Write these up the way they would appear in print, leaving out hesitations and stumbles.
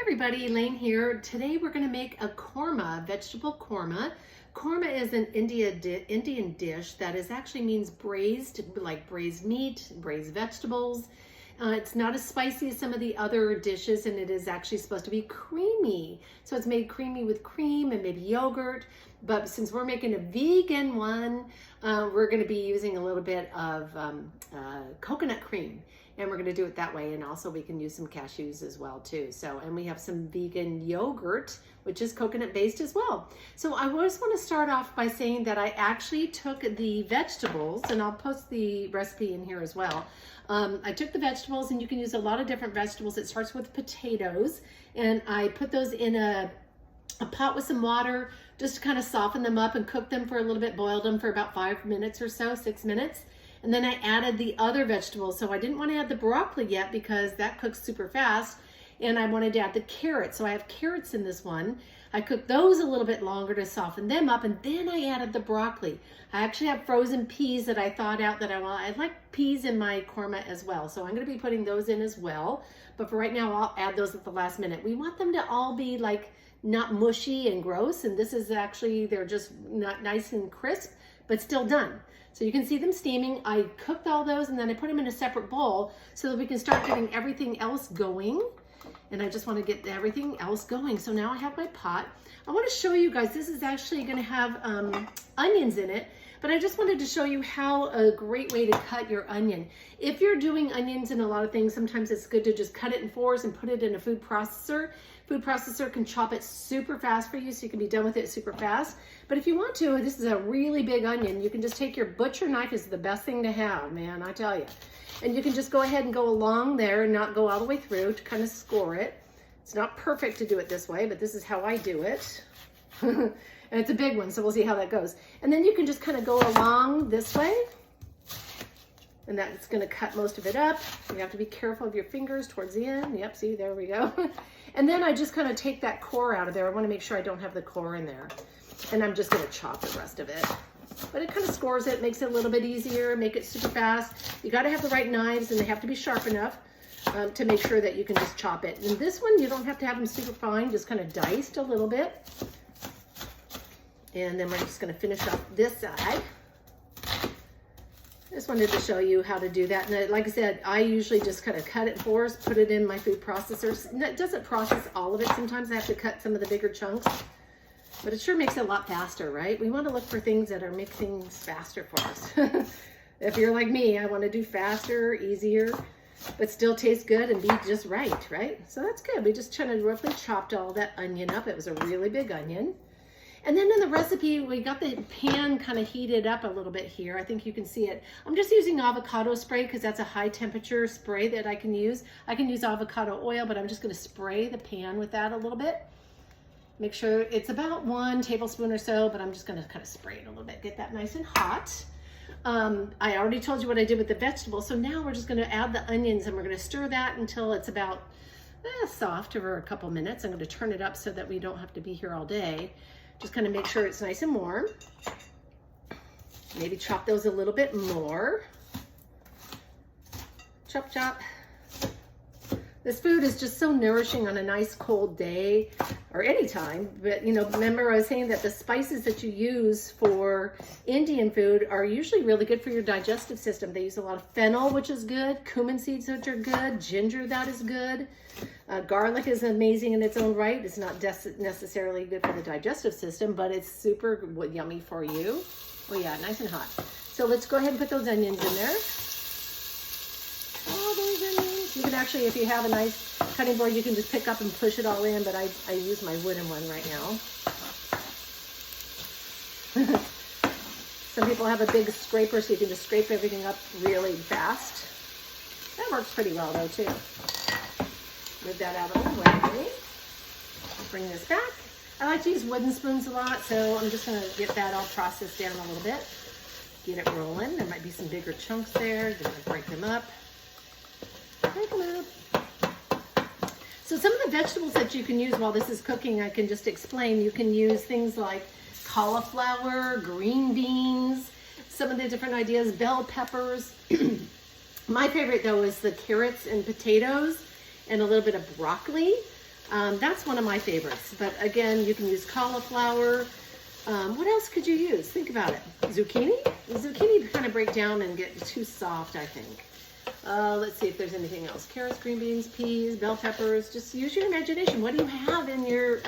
Everybody, Elaine here. Today we're going to make a korma, vegetable korma. Korma is an Indian dish that actually means braised, like braised meat, braised vegetables. It's not as spicy as some of the other dishes, and it is actually supposed to be creamy. So it's made creamy with cream and maybe yogurt. But since we're making a vegan one, we're going to be using a little bit of coconut cream. And we're going to do it that way. And also we can use some cashews as well too. And we have some vegan yogurt, which is coconut based as well. So I just want to start off by saying that I actually took the vegetables, and I'll post the recipe in here as well. I took the vegetables, and you can use a lot of different vegetables. It starts with potatoes, and I put those in a pot with some water just to kind of soften them up and cook them for a little bit, boiled them for about 5 minutes or so, 6 minutes. And then I added the other vegetables. So I didn't want to add the broccoli yet because that cooks super fast. And I wanted to add the carrots. So I have carrots in this one. I cooked those a little bit longer to soften them up. And then I added the broccoli. I actually have frozen peas that I thawed out that I like peas in my korma as well. So I'm going to be putting those in as well. But for right now, I'll add those at the last minute. We want them to all be like not mushy and gross. And this is actually, they're just not nice and crisp, but still done. So you can see them steaming. I cooked all those, and then I put them in a separate bowl so that we can start getting everything else going. And I just want to get everything else going. So now I have my pot. I want to show you guys, this is actually going to have onions in it, but I just wanted to show you how a great way to cut your onion. If you're doing onions in a lot of things, sometimes it's good to just cut it in fours and put it in a food processor. Food processor can chop it super fast for you, so you can be done with it super fast. But if you want to, this is a really big onion, you can just take your butcher knife. Is the best thing to have, man, I tell you. And you can just go ahead and go along there and not go all the way through to kind of score it. It's not perfect to do it this way, but this is how I do it. And it's a big one, so we'll see how that goes. And then you can just kind of go along this way. And that's going to cut most of it up. You have to be careful of your fingers towards the end. Yep, see, there we go. And then I just kind of take that core out of there. I want to make sure I don't have the core in there. And I'm just going to chop the rest of it. But it kind of scores it, makes it a little bit easier, make it super fast. You got to have the right knives, and they have to be sharp enough to make sure that you can just chop it. And this one, you don't have to have them super fine, just kind of diced a little bit. And then we're just going to finish off this side. I just wanted to show you how to do that. And like I said, I usually just kind of cut it in fours, put it in my food processor. And it doesn't process all of it. Sometimes I have to cut some of the bigger chunks, but it sure makes it a lot faster, right? We want to look for things that make things faster for us. If you're like me, I want to do faster, easier, but still taste good and be just right? So that's good. We just kind of roughly chopped all that onion up. It was a really big onion. And then in the recipe, we got the pan kind of heated up a little bit here. I think you can see it. I'm just using avocado spray because that's a high temperature spray that I can use. I can use avocado oil, but I'm just going to spray the pan with that a little bit. Make sure it's about 1 tablespoon or so, but I'm just going to kind of spray it a little bit, get that nice and hot. I already told you what I did with the vegetables. So now we're just going to add the onions, and we're going to stir that until it's about soft over a couple minutes. I'm going to turn it up so that we don't have to be here all day. Just kind of make sure it's nice and warm. Maybe chop those a little bit more. Chop, chop. This food is just so nourishing on a nice cold day or anytime. But, you know, remember I was saying that the spices that you use for Indian food are usually really good for your digestive system. They use a lot of fennel, which is good. Cumin seeds, which are good. Ginger, that is good. Garlic is amazing in its own right. It's not necessarily good for the digestive system, but it's super yummy for you. Oh yeah, nice and hot. So let's go ahead and put those onions in there. All those onions. You can actually, if you have a nice cutting board, you can just pick up and push it all in, but I use my wooden one right now. Some people have a big scraper, so you can just scrape everything up really fast. That works pretty well though too. Move that out of the way. Bring this back. I like to use wooden spoons a lot, so I'm just going to get that all processed down a little bit. Get it rolling. There might be some bigger chunks there. You're going to break them up. Break them up. So some of the vegetables that you can use while this is cooking, I can just explain. You can use things like cauliflower, green beans, some of the different ideas, bell peppers. My favorite though is the carrots and potatoes and a little bit of broccoli. That's one of my favorites. But again, you can use cauliflower. What else could you use? Think about it. Zucchini? The zucchini kind of break down and get too soft, I think. Let's see if there's anything else. Carrots, green beans, peas, bell peppers. Just use your imagination. What do you have in your,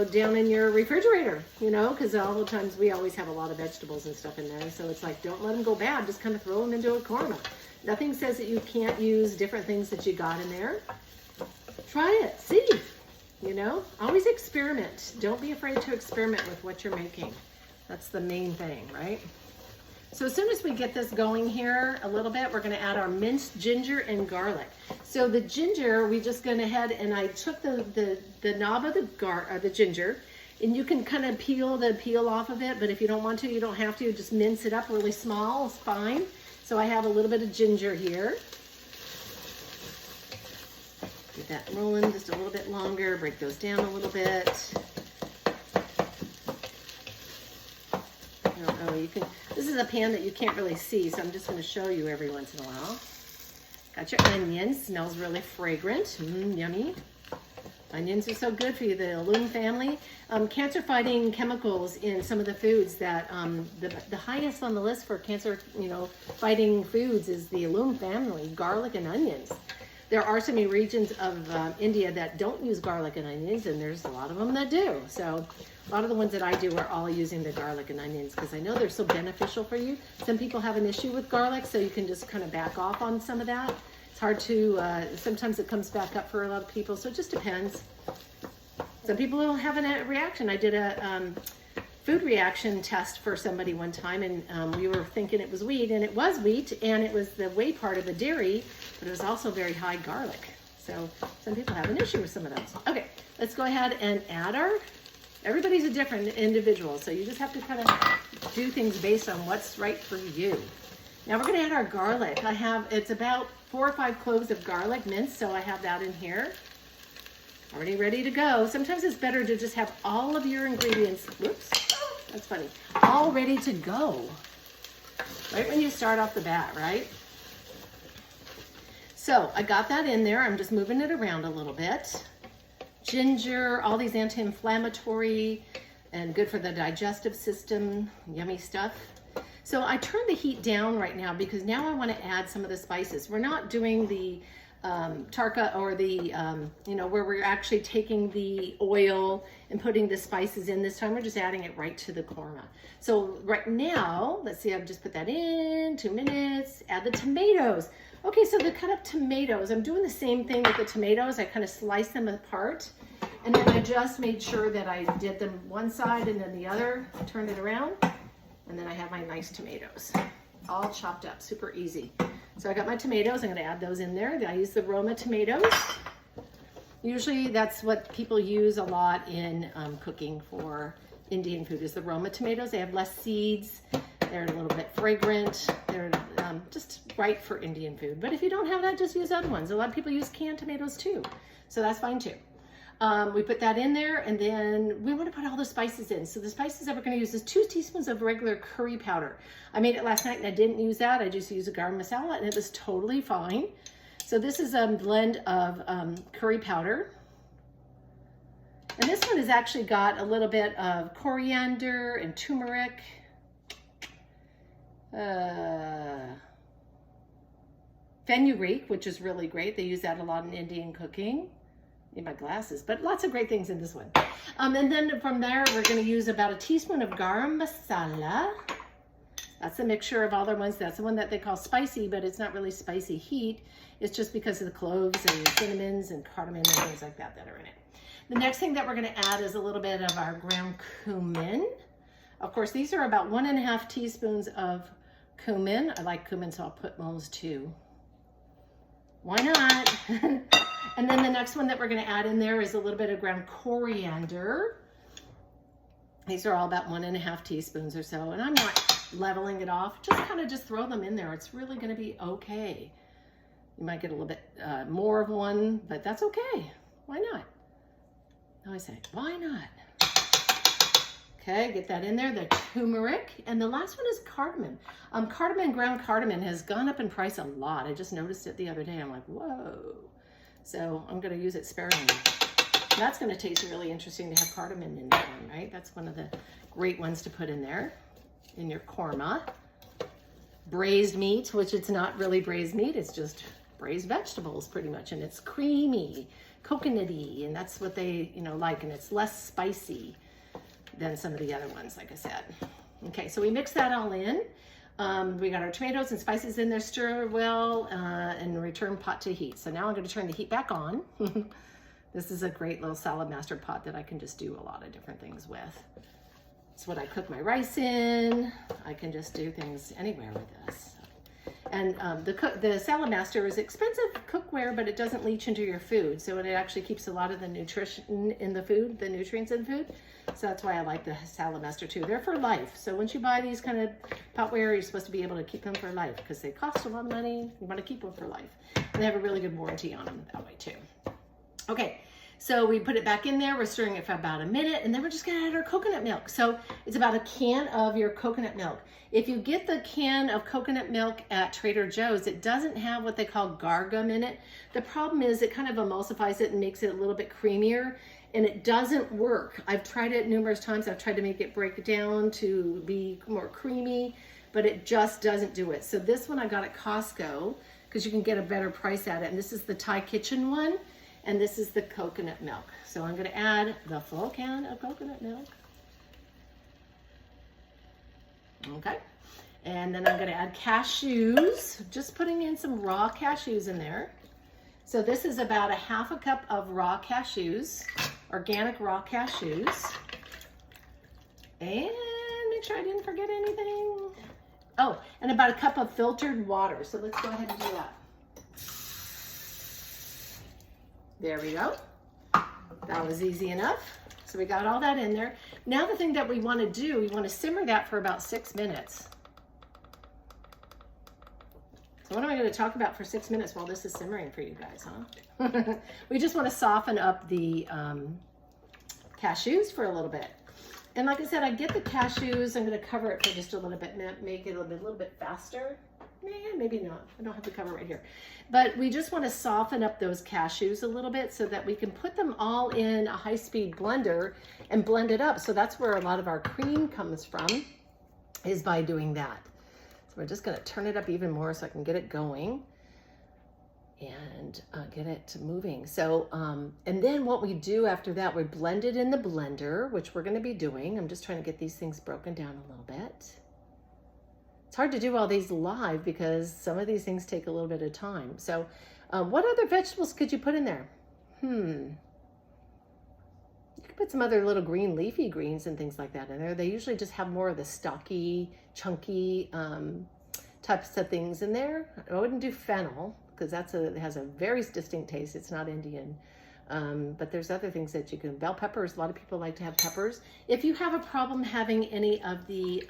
down in your refrigerator? Because all the times we always have a lot of vegetables and stuff in there. So it's like, don't let them go bad. Just kind of throw them into a korma. Nothing says that you can't use different things that you got in there. Try it. See. Always experiment. Don't be afraid to experiment with what you're making. That's the main thing, right? So as soon as we get this going here a little bit, we're going to add our minced ginger and garlic. So the ginger, we just went ahead and I took the knob of the ginger, and you can kind of peel the peel off of it, but if you don't want to, you don't have to. Just mince it up really small. It's fine. So I have a little bit of ginger here. Get that rolling just a little bit longer. Break those down a little bit. This is a pan that you can't really see, so I'm just going to show you every once in a while. Got your onions. Smells really fragrant. Yummy. Onions are so good for you, the alum family. Cancer-fighting chemicals in some of the foods that the highest on the list for cancer, fighting foods is the alum family, garlic and onions. There are some regions of India that don't use garlic and onions, and there's a lot of them that do. So a lot of the ones that I do are all using the garlic and onions because I know they're so beneficial for you. Some people have an issue with garlic, so you can just kind of back off on some of that. It's hard to, sometimes it comes back up for a lot of people, so it just depends. Some people will have a reaction. I did a food reaction test for somebody one time, and we were thinking it was wheat, and it was wheat, and it was the whey part of the dairy, but it was also very high garlic. So some people have an issue with some of those. Okay, let's go ahead and add everybody's a different individual, so you just have to kind of do things based on what's right for you. Now we're gonna add our garlic. It's about 4 or 5 cloves of garlic minced, so I have that in here. Already ready to go. Sometimes it's better to just have all of your ingredients, whoops, that's funny, all ready to go. Right when you start off the bat, right? So I got that in there. I'm just moving it around a little bit. Ginger, all these anti-inflammatory and good for the digestive system, yummy stuff. So I turned the heat down right now because now I want to add some of the spices. We're not doing the tarka or the, where we're actually taking the oil and putting the spices in this time. We're just adding it right to the korma. So right now, let's see, I've just put that in, 2 minutes, add the tomatoes. Okay, so the cut up tomatoes, I'm doing the same thing with the tomatoes. I kind of slice them apart, and then I just made sure that I did them one side and then the other, turned it around, and then I have my nice tomatoes, all chopped up, super easy. So I got my tomatoes, I'm gonna add those in there. I use the Roma tomatoes. Usually that's what people use a lot in cooking for Indian food is the Roma tomatoes. They have less seeds, they're a little bit fragrant, they're just right for Indian food. But if you don't have that, just use other ones. A lot of people use canned tomatoes too, so that's fine too. We put that in there, and then we want to put all the spices in. So the spices that we're going to use is 2 teaspoons of regular curry powder. I made it last night and I didn't use that. I just used a garam masala and it was totally fine. So this is a blend of curry powder. And this one has actually got a little bit of coriander and turmeric. Fenugreek, which is really great. They use that a lot in Indian cooking. In my glasses, but lots of great things in this one. And then from there, we're going to use about a teaspoon of garam masala. That's a mixture of all the ones. That's the one that they call spicy, but it's not really spicy heat. It's just because of the cloves and cinnamons and cardamom and things like that that are in it. The next thing that we're going to add is a little bit of our ground cumin. Of course, these are about 1.5 teaspoons of cumin. I like cumin, so I'll put those too. Why not? And then the next one that we're going to add in there is a little bit of ground coriander. These are all about 1.5 teaspoons or so. And I'm not leveling it off. Just kind of just throw them in there. It's really going to be okay. You might get a little bit more of one, but that's okay. Why not? I always say, why not? Okay, get that in there, the turmeric. And the last one is cardamom. Ground cardamom has gone up in price a lot. I just noticed it the other day. I'm like, whoa. So I'm going to use it sparingly. That's going to taste really interesting to have cardamom in that one, right? That's one of the great ones to put in there, in your korma. Braised meat, which it's not really braised meat, it's just braised vegetables pretty much. And it's creamy, coconutty, and that's what they, like. And it's less spicy than some of the other ones, like I said. Okay, so we mix that all in. We got our tomatoes and spices in there, stir well, and return pot to heat. So now I'm going to turn the heat back on. This is a great little salad master pot that I can just do a lot of different things with. It's what I cook my rice in. I can just do things anywhere with this. And the Salad Master is expensive cookware, but it doesn't leach into your food. So it actually keeps a lot of the nutrition in the food, the nutrients in food. So that's why I like the Salad Master too. They're for life. So once you buy these kind of potware, you're supposed to be able to keep them for life because they cost a lot of money. You want to keep them for life. And they have a really good warranty on them that way too. Okay. So we put it back in there, we're stirring it for about a minute, and then we're just gonna add our coconut milk. So it's about a can of your coconut milk. If you get the can of coconut milk at Trader Joe's, it doesn't have what they call garam in it. The problem is it kind of emulsifies it and makes it a little bit creamier, and it doesn't work. I've tried it numerous times. I've tried to make it break down to be more creamy, but it just doesn't do it. So this one I got at Costco because you can get a better price at it, and this is the Thai Kitchen one. And this is the coconut milk. So I'm going to add the full can of coconut milk. Okay. And then I'm going to add cashews, just putting in some raw cashews in there. So this is about a half a cup of raw cashews, organic raw cashews. And make sure I didn't forget anything. Oh, and about a cup of filtered water. So let's go ahead and do that. There we go. That was easy enough. So we got all that in there. Now the thing that we want to do, we want to simmer that for about 6 minutes. So what am I going to talk about for 6 minutes while this is simmering for you guys, huh? We just want to soften up the cashews for a little bit. And like I said, I get the cashews. I'm going to cover it for just a little bit, make it a little bit faster. Maybe not. I don't have the cover right here. But we just want to soften up those cashews a little bit so that we can put them all in a high-speed blender and blend it up. So that's where a lot of our cream comes from, is by doing that. So we're just going to turn it up even more so I can get it going and get it moving. So, and then what we do after that, we blend it in the blender, which we're going to be doing. I'm just trying to get these things broken down a little bit. It's hard to do all these live because some of these things take a little bit of time. So what other vegetables could you put in there? You could put some other little green leafy greens and things like that in there. They usually just have more of the stocky, chunky types of things in there. I wouldn't do fennel because it has a very distinct taste. It's not Indian. But there's other things that you can, bell peppers. A lot of people like to have peppers. If you have a problem having any of the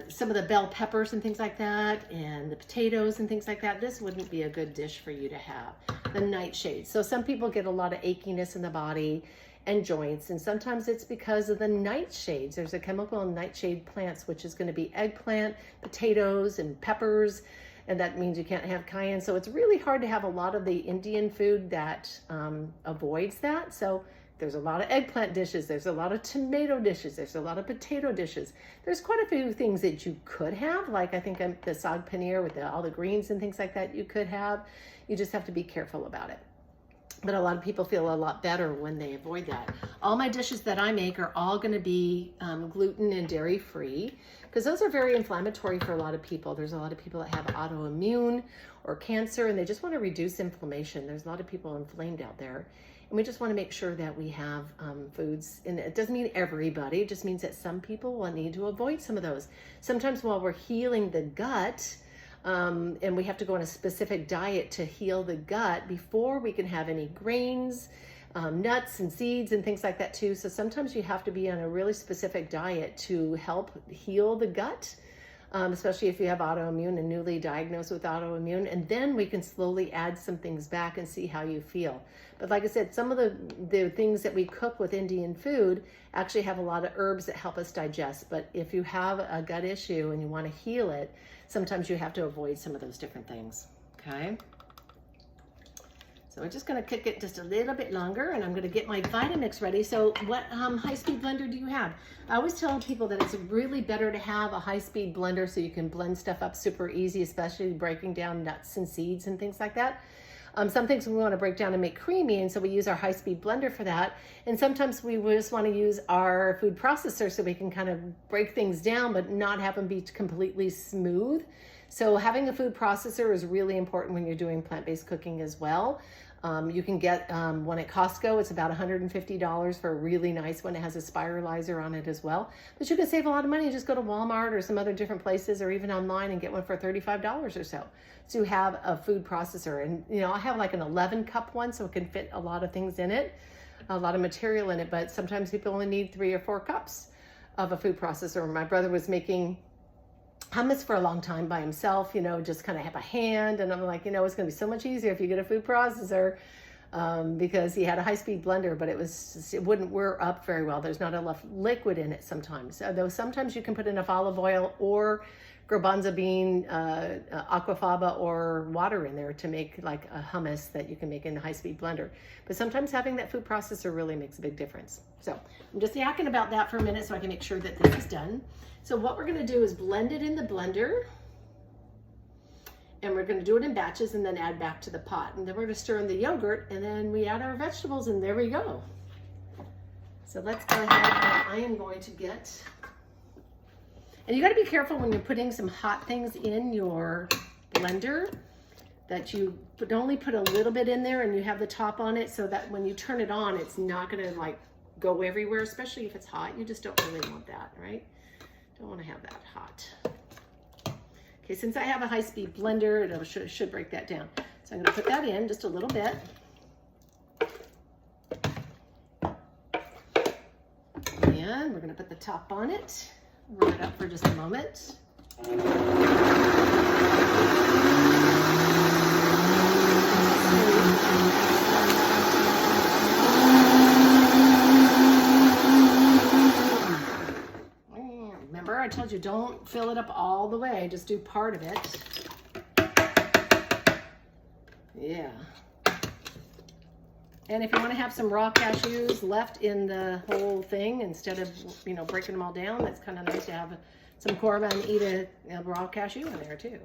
some of the bell peppers and things like that, and the potatoes and things like that, this wouldn't be a good dish for you to have. The nightshades. So some people get a lot of achiness in the body and joints, and sometimes it's because of the nightshades. There's a chemical in nightshade plants, which is going to be eggplant, potatoes, and peppers, and that means you can't have cayenne. So it's really hard to have a lot of the Indian food that avoids that. So there's a lot of eggplant dishes, there's a lot of tomato dishes, there's a lot of potato dishes. There's quite a few things that you could have, like I think the saag paneer with all the greens and things like that you could have. You just have to be careful about it. But a lot of people feel a lot better when they avoid that. All my dishes that I make are all going to be gluten and dairy free because those are very inflammatory for a lot of people. There's a lot of people that have autoimmune or cancer and they just want to reduce inflammation. There's a lot of people inflamed out there. And we just want to make sure that we have foods, and it doesn't mean everybody, it just means that some people will need to avoid some of those. Sometimes while we're healing the gut, and we have to go on a specific diet to heal the gut before we can have any grains, nuts and seeds and things like that too. So sometimes you have to be on a really specific diet to help heal the gut. Especially if you have autoimmune and newly diagnosed with autoimmune, and then we can slowly add some things back and see how you feel. But like I said, some of the things that we cook with Indian food actually have a lot of herbs that help us digest. But if you have a gut issue and you want to heal it, sometimes you have to avoid some of those different things, okay? So we're just gonna cook it just a little bit longer, and I'm gonna get my Vitamix ready. So what high-speed blender do you have? I always tell people that it's really better to have a high-speed blender so you can blend stuff up super easy, especially breaking down nuts and seeds and things like that. Some things we want to break down and make creamy, and so we use our high-speed blender for that. And sometimes we just want to use our food processor so we can kind of break things down but not have them be completely smooth. So having a food processor is really important when you're doing plant-based cooking as well. You can get one at Costco. It's about $150 for a really nice one. It has a spiralizer on it as well. But you can save a lot of money. Just go to Walmart or some other different places, or even online, and get one for $35 or so. So you have a food processor. And you know, I have like an 11-cup one, so it can fit a lot of things in it, a lot of material in it. But sometimes people only need 3 or 4 cups of a food processor. My brother was making hummus for a long time by himself, you know, just kind of have a hand. And I'm like, you know, it's going to be so much easier if you get a food processor, because he had a high-speed blender, but it wouldn't whir up very well. There's not enough liquid in it sometimes. Though sometimes you can put enough olive oil or garbanzo bean, aquafaba, or water in there to make like a hummus that you can make in a high-speed blender. But sometimes having that food processor really makes a big difference. So I'm just yakking about that for a minute so I can make sure that this is done. So what we're going to do is blend it in the blender, and we're going to do it in batches and then add back to the pot. And then we're going to stir in the yogurt, and then we add our vegetables, and there we go. So let's go ahead, and I am going to get, and you got to be careful when you're putting some hot things in your blender that you only put a little bit in there and you have the top on it, so that when you turn it on, it's not going to like go everywhere, especially if it's hot. You just don't really want that, right? Don't want to have that hot. Okay, since I have a high-speed blender, it should break that down. So I'm going to put that in just a little bit. And we're going to put the top on it. Run it up for just a moment. Remember, I told you don't fill it up all the way, just do part of it. Yeah. And if you want to have some raw cashews left in the whole thing instead of, you know, breaking them all down, that's kind of nice to have some korma and eat a raw cashew in there too.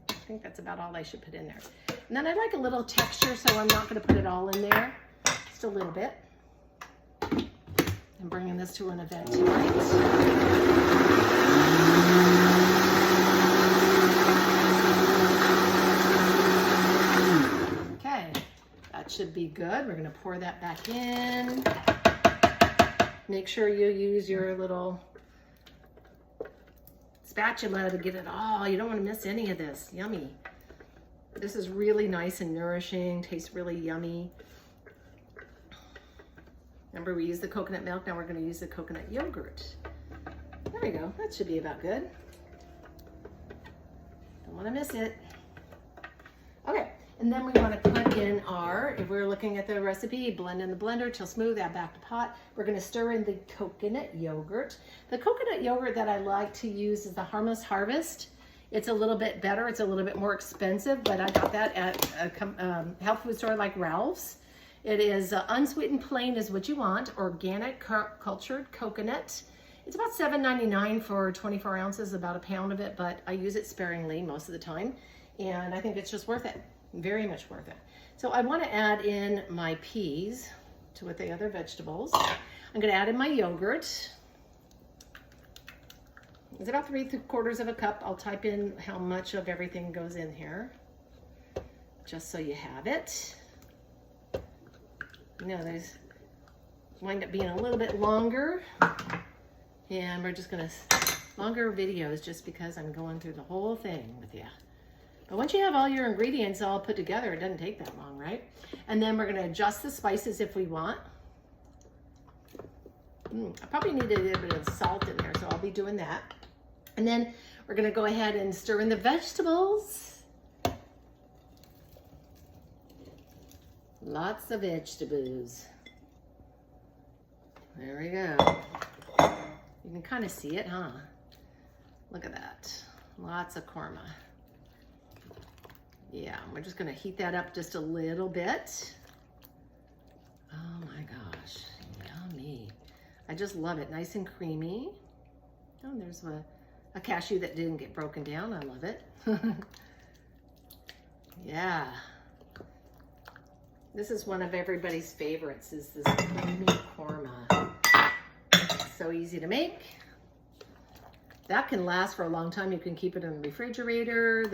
I think that's about all I should put in there. And then I like a little texture, so I'm not going to put it all in there, just a little bit. I'm bringing this to an event tonight. Okay, that should be good. We're going to pour that back in. Make sure you use your little spatula to get it all. You don't want to miss any of this. Yummy. This is really nice and nourishing. Tastes really yummy. Remember, we used the coconut milk. Now we're going to use the coconut yogurt. There we go. That should be about good. Don't want to miss it. Okay. And then we want to put in our, if we're looking at the recipe, blend in the blender till smooth, add back to pot. We're going to stir in the coconut yogurt. The coconut yogurt that I like to use is the Harmless Harvest. It's a little bit better. It's a little bit more expensive, but I got that at a health food store like Ralph's. It is unsweetened plain is what you want, organic cultured coconut. It's about $7.99 for 24 ounces, about a pound of it, but I use it sparingly most of the time. And I think it's just worth it, very much worth it. So I want to add in my peas with the other vegetables. I'm going to add in my yogurt. It's about 3/4 of a cup. I'll type in how much of everything goes in here, just so you have it. You know, there's wind up being a little bit longer, and we're just gonna longer videos just because I'm going through the whole thing with you. But once you have all your ingredients all put together, it doesn't take that long, right? And then we're gonna adjust the spices if we want. I probably need a little bit of salt in there, so I'll be doing that. And then we're gonna go ahead and stir in the vegetables. Lots of vegetables. There we go. You can kind of see it, huh? Look at that. Lots of korma. Yeah, we're just gonna heat that up just a little bit. Oh my gosh, yummy. I just love it, nice and creamy. Oh, there's a cashew that didn't get broken down. I love it. Yeah. This is one of everybody's favorites, is this creamy korma. So easy to make. That can last for a long time. You can keep it in the refrigerator.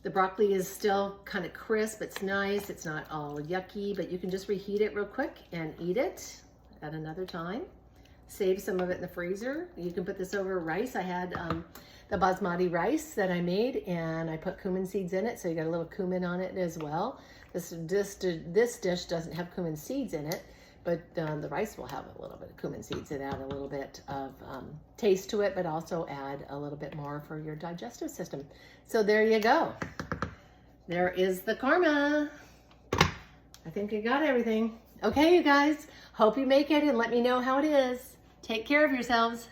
The broccoli is still kind of crisp. It's nice. It's not all yucky, but you can just reheat it real quick and eat it at another time. Save some of it in the freezer. You can put this over rice. I had the basmati rice that I made, and I put cumin seeds in it, so you got a little cumin on it as well. This dish doesn't have cumin seeds in it, but the rice will have a little bit of cumin seeds and add a little bit of taste to it, but also add a little bit more for your digestive system. So there you go. There is the korma. I think I got everything. Okay, you guys, hope you make it and let me know how it is. Take care of yourselves.